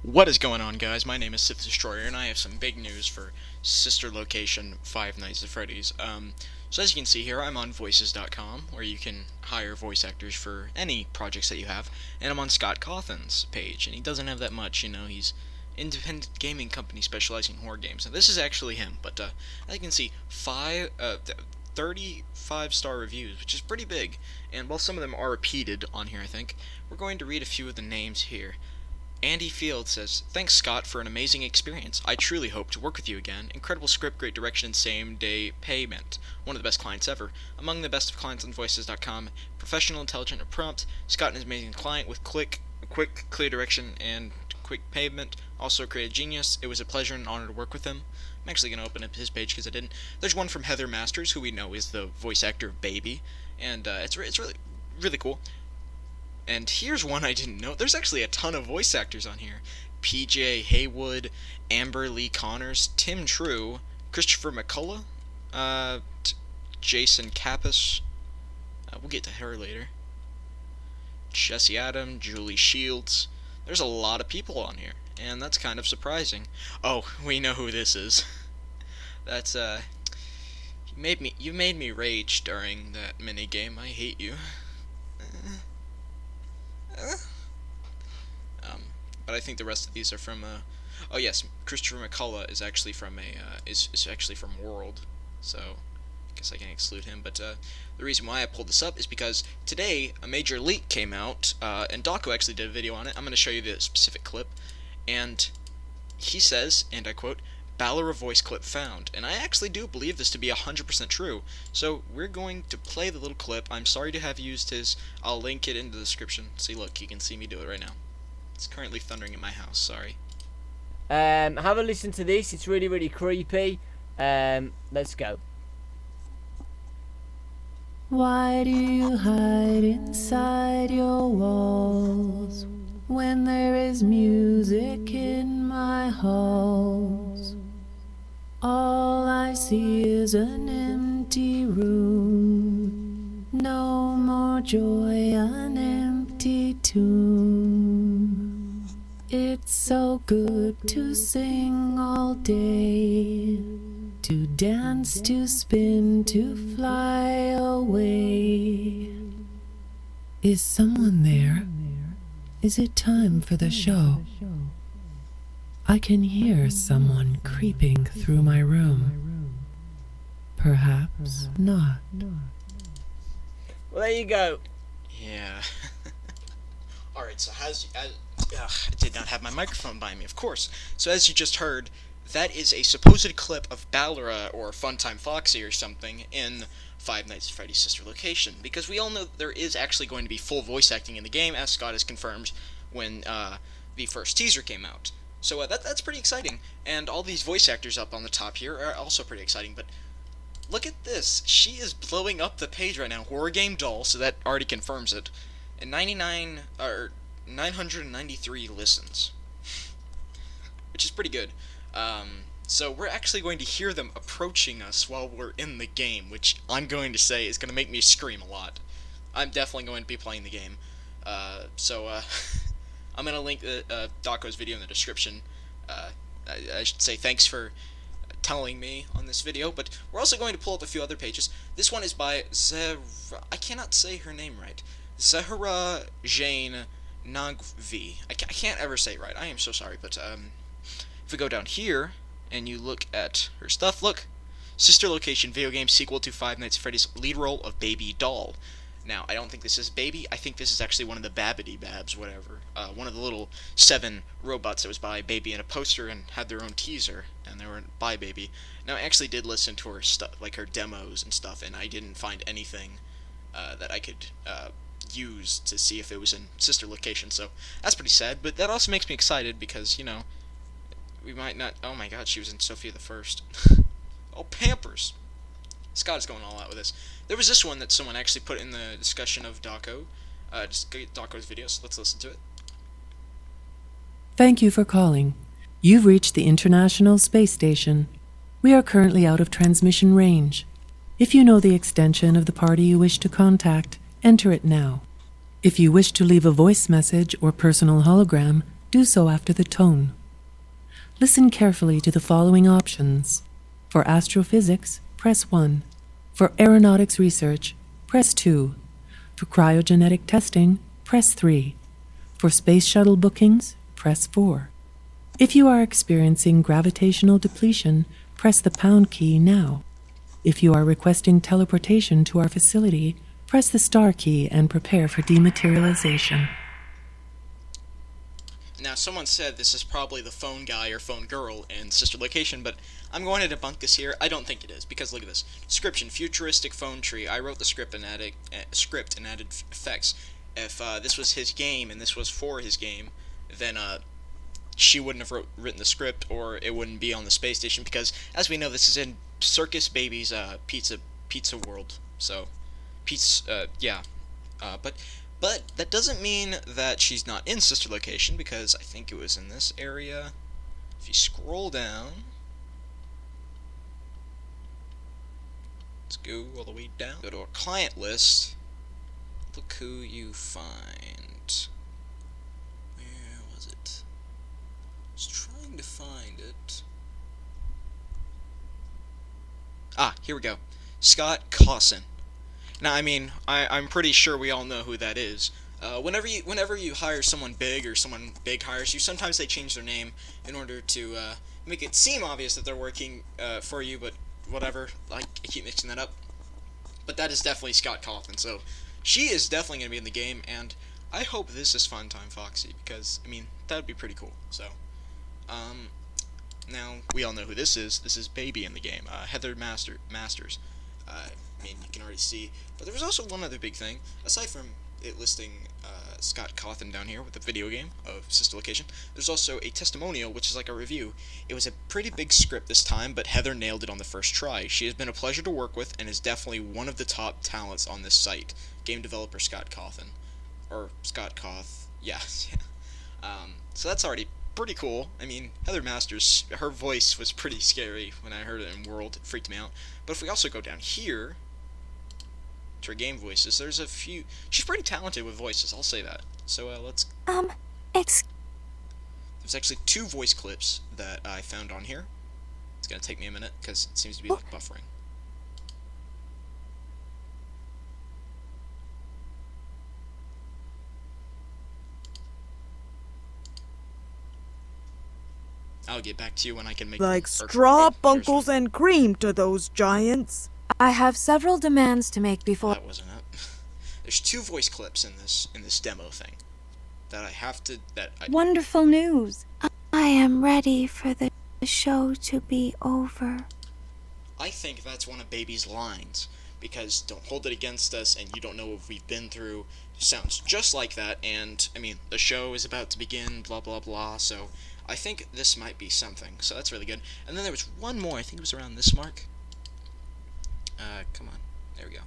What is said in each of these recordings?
What is going on, guys? My name is Sith Destroyer, and I have some big news for sister location Five Nights at Freddy's. So as you can see here, I'm on Voices.com, where you can hire voice actors for any projects that you have, and I'm on Scott Cawthon's page, and he doesn't have that much, he's independent gaming company specializing in horror games. And this is actually him, but as you can see, 35-star reviews, which is pretty big, and while some of them are repeated on here, I think, we're going to read a few of the names here. Andy Field says, "Thanks, Scott, for an amazing experience. I truly hope to work with you again. Incredible script, great direction, same-day payment. One of the best clients ever. Among the best of clients on Voices.com. Professional, intelligent, and prompt. Scott is an amazing client with quick, clear direction, and quick payment. Also a creative genius. It was a pleasure and honor to work with him." I'm actually going to open up his page because I didn't. There's one from Heather Masters, who we know is the voice actor of Baby, and it's really, really cool. And here's one I didn't know. There's actually a ton of voice actors on here. PJ Haywood, Amber Lee Connors, Tim True, Christopher McCullough, Jason Kappas. We'll get to her later. Jesse Adam, Julie Shields. There's a lot of people on here, and that's kind of surprising. Oh, we know who this is. That's you made me rage during that mini game. I hate you. But I think the rest of these are from oh yes, Christopher McCullough is actually from is actually from World, so I guess I can exclude him. But the reason why I pulled this up is because today a major leak came out, and Daco actually did a video on it. I'm going to show you the specific clip, and he says, and I quote, "Ballera voice clip found," and I actually do believe this to be 100% true. So we're going to play the little clip. I'm sorry to have used his. I'll link it in the description. See, look, you can see me do it right now. It's currently thundering in my house. Sorry. Have a listen to this. It's really, really creepy. Let's go. Why do you hide inside your walls when there is music in my halls? All I see is an empty room, no more joy, an empty tomb. It's so good to sing all day, to dance, to spin, to fly away. Is someone there? Is it time for the show? I can hear someone creeping through my room. Perhaps not. Well, there you go. Yeah. Alright, so I did not have my microphone by me, of course. So as you just heard, that is a supposed clip of Ballera or Funtime Foxy or something in Five Nights at Freddy's sister location, because we all know that there is actually going to be full voice acting in the game, as Scott has confirmed when the first teaser came out. So that's pretty exciting, and all these voice actors up on the top here are also pretty exciting, but look at this. She is blowing up the page right now. Horror Game Doll, so that already confirms it. And 993 listens, which is pretty good. So we're actually going to hear them approaching us while we're in the game, which I'm going to say is going to make me scream a lot. I'm definitely going to be playing the game. I'm going to link Daco's video in the description. I should say thanks for telling me on this video, but we're also going to pull up a few other pages. This one is by I cannot say her name right. Zahra Jane Nagvi. I can't ever say it right. I am so sorry, but if we go down here and you look at her stuff, look, sister location video game sequel to Five Nights at Freddy's, lead role of Baby Doll. Now, I don't think this is Baby. I think this is actually one of the Babbity Babs, whatever. One of the little 7 robots that was by Baby in a poster and had their own teaser, and they were by Baby. Now, I actually did listen to her stuff, like her demos and stuff, and I didn't find anything that I could use to see if it was in sister location, so that's pretty sad, but that also makes me excited because, we might not. Oh my god, she was in Sophia the First. Oh, Pampers. Scott is going all out with this. There was this one that someone actually put in the discussion of Daco, just get Daco's video, so let's listen to it. Thank you for calling. You've reached the International Space Station. We are currently out of transmission range. If you know the extension of the party you wish to contact, enter it now. If you wish to leave a voice message or personal hologram, do so after the tone. Listen carefully to the following options. For astrophysics, press 1. For aeronautics research, press 2. For cryogenetic testing, press 3. For space shuttle bookings, press 4. If you are experiencing gravitational depletion, press the pound key now. If you are requesting teleportation to our facility, press the star key and prepare for dematerialization. Now, someone said this is probably the phone guy or phone girl in Sister Location, but I'm going to debunk this here. I don't think it is, because look at this. Description, futuristic phone tree. I wrote the script and added effects. If this was his game and this was for his game, then she wouldn't have written the script, or it wouldn't be on the space station, because, as we know, this is in Circus Baby's pizza world. So, yeah. But that doesn't mean that she's not in Sister Location, because I think it was in this area. If you scroll down, let's go all the way down. Go to our client list. Look who you find. Where was it? I was trying to find it. Ah, here we go. Scott Cawson. Now, I mean, I'm pretty sure we all know who that is. Whenever you hire someone big, or someone big hires you, sometimes they change their name in order to make it seem obvious that they're working for you, but whatever. I keep mixing that up. But that is definitely Scott Cawthon, so she is definitely going to be in the game, and I hope this is Fun Time Foxy, because, I mean, that would be pretty cool. So, now, we all know who this is. This is Baby in the game, Heather Masters. I mean, you can already see. But there was also one other big thing. Aside from it listing Scott Cawthon down here with the video game of Sister Location, there's also a testimonial, which is like a review. It was a pretty big script this time, but Heather nailed it on the first try. She has been a pleasure to work with, and is definitely one of the top talents on this site. Game developer Scott Cawthon. Or Scott Cawth. Yeah. So that's already pretty cool. I mean, Heather Masters, her voice was pretty scary when I heard it in World. It freaked me out. But if we also go down here to her game voices, there's a few. She's pretty talented with voices, I'll say that. So let's. There's actually 2 voice clips that I found on here. It's gonna take me a minute because it seems to be like buffering. I'll get back to you when I can make like straw bunkles and cream to those giants. I have several demands to make before. That wasn't it. There's 2 voice clips in this demo thing that I have to. Wonderful news! I am ready for the show to be over. I think that's one of Baby's lines, because don't hold it against us, and you don't know what we've been through. It sounds just like that, and I mean, the show is about to begin, blah blah blah. So I think this might be something. So that's really good. And then there was one more. I think it was around this mark. Come on. There we go.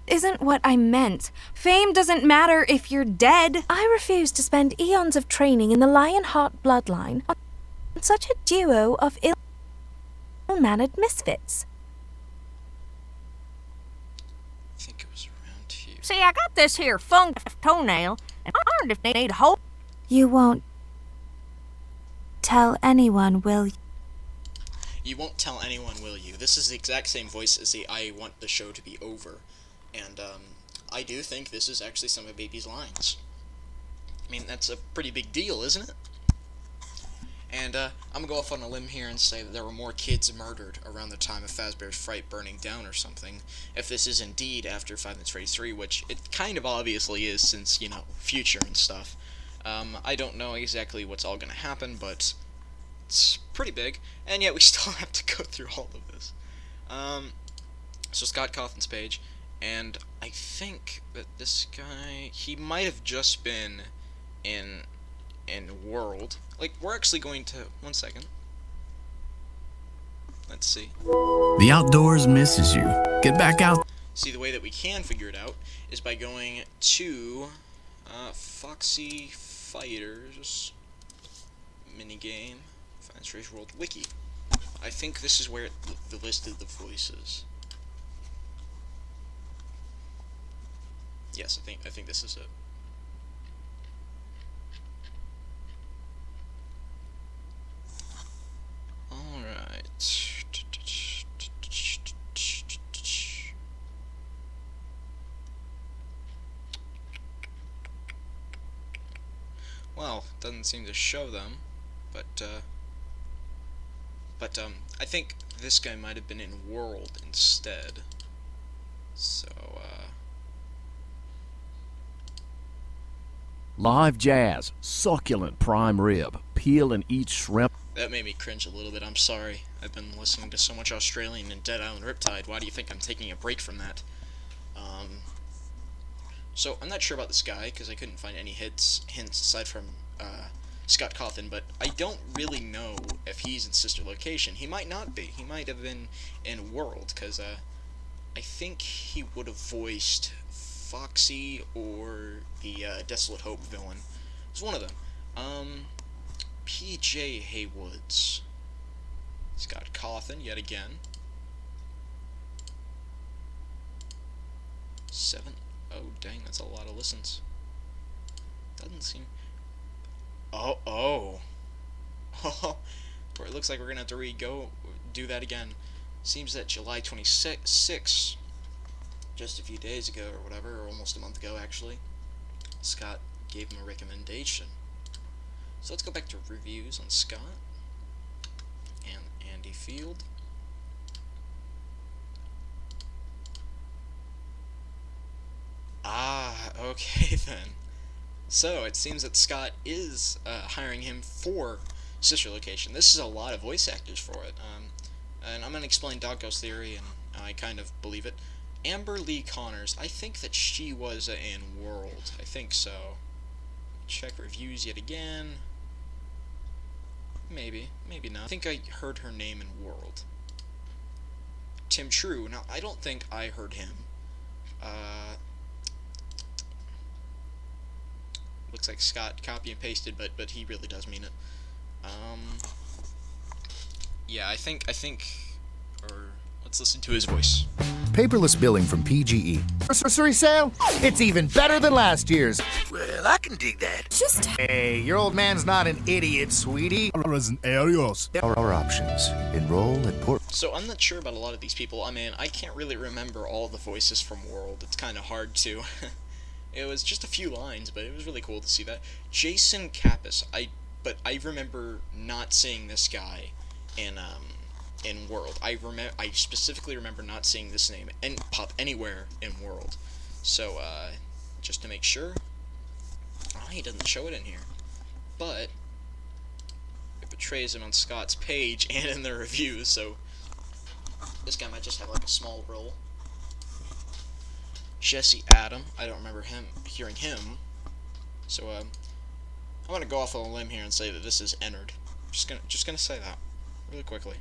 Isn't what I meant. Fame doesn't matter if you're dead. I refuse to spend eons of training in the Lionheart bloodline on such a duo of ill-mannered misfits. I think it was around here. See, I got this here fungus toenail, and I learned if they need a hole. You won't tell anyone, will you? You won't tell anyone, will you? This is the exact same voice as the I want the show to be over. And, I do think this is actually some of Baby's lines. I mean, that's a pretty big deal, isn't it? And, I'm gonna go off on a limb here and say that there were more kids murdered around the time of Fazbear's Fright burning down or something. If this is indeed after Five Nights at Freddy's 3, which it kind of obviously is since, you know, future and stuff. I don't know exactly what's all gonna happen, but it's pretty big, and yet we still have to go through all of this. So Scott Cawthon's page, and I think that this guy, he might have just been in World. Like, we're actually going to, 1 second. Let's see. The outdoors misses you. Get back out. See, the way that we can figure it out is by going to Foxy Fighters minigame. Finance Race World Wiki. I think this is where the list of the voices. Yes, I think this is it. Well, doesn't seem to show them, but I think this guy might have been in World instead. So, Live jazz, succulent prime rib, peel and eat shrimp. that made me cringe a little bit. I'm sorry. I've been listening to so much Australian and Dead Island Riptide. Why do you think I'm taking a break from that? So, I'm not sure about this guy, because I couldn't find any hints aside from Scott Cawthon, but I don't really know if he's in Sister Location. He might not be. He might have been in World, because I think he would have voiced Foxy or the Desolate Hope villain. It was one of them. P.J. Haywoods. Scott Cawthon, yet again. 7. Oh, dang, that's a lot of listens. Doesn't seem... Oh. It looks like we're gonna have to do that again. Seems that July 26th, just a few days ago or whatever, or almost a month ago actually, Scott gave him a recommendation. So let's go back to reviews on Scott and Andy Field. Okay then. So it seems that Scott is hiring him for Sister Location. This is a lot of voice actors for it. And I'm going to explain Dog Ghost Theory, and I kind of believe it. Amber Lee Connors, I think that she was in World. I think so. Check reviews yet again. Maybe not. I think I heard her name in World. Tim True, now I don't think I heard him. Looks like Scott copy and pasted, but he really does mean it. Yeah, I think, or let's listen to his voice. Paperless billing from PGE. Anniversary sale? It's even better than last year's. Well, I can dig that. Just Hey, your old man's not an idiot, sweetie. areas. Our options. Enroll at Port. So I'm not sure about a lot of these people. I mean, I can't really remember all the voices from World. It's kind of hard to. It was just a few lines, but it was really cool to see that. Jason Kappas. I remember not seeing this guy in World. I specifically remember not seeing this name and pop anywhere in World. So just to make sure, he doesn't show it in here, but it betrays him on Scott's page and in the reviews. So this guy might just have like a small role. Jesse Adam, I don't remember hearing him. So I'm gonna go off on a limb here and say that this is entered. Just gonna say that really quickly.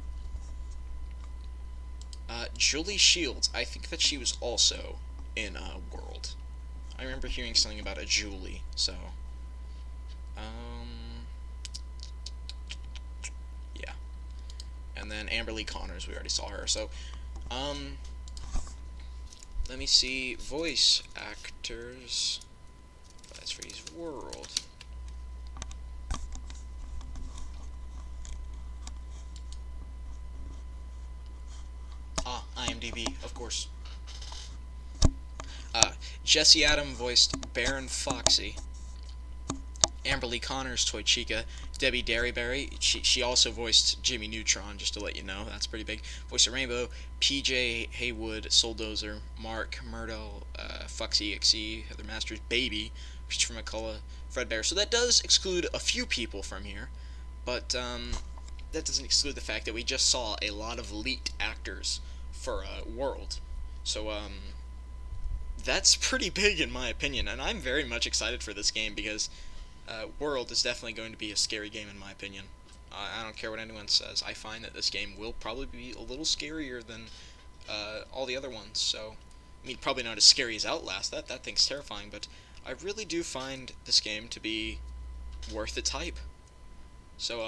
Julie Shields, I think that she was also in World. I remember hearing something about a Julie, so yeah. And then Amber Lee Connors, we already saw her. So let me see voice actors. That's for his World. IMDb, of course. Jesse Adam voiced Baron Foxy. Amber Lee Connors, Toy Chica. Debbie Derryberry, she also voiced Jimmy Neutron, just to let you know. That's pretty big. Voice of Rainbow. PJ Haywood, Souldozer. Mark Myrtle, Foxy XE, Heather Masters, Baby, Christopher McCullough, Fred Bear. So that does exclude a few people from here, but that doesn't exclude the fact that we just saw a lot of leaked actors for World. So that's pretty big in my opinion, and I'm very much excited for this game because World is definitely going to be a scary game in my opinion. I don't care what anyone says. I find that this game will probably be a little scarier than all the other ones. So, I mean, probably not as scary as Outlast. That thing's terrifying, but I really do find this game to be worth its hype. So,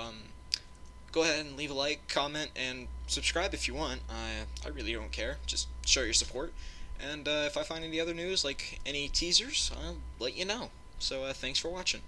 go ahead and leave a like, comment, and subscribe if you want. I really don't care. Just show your support. And if I find any other news, like any teasers, I'll let you know. So, thanks for watching.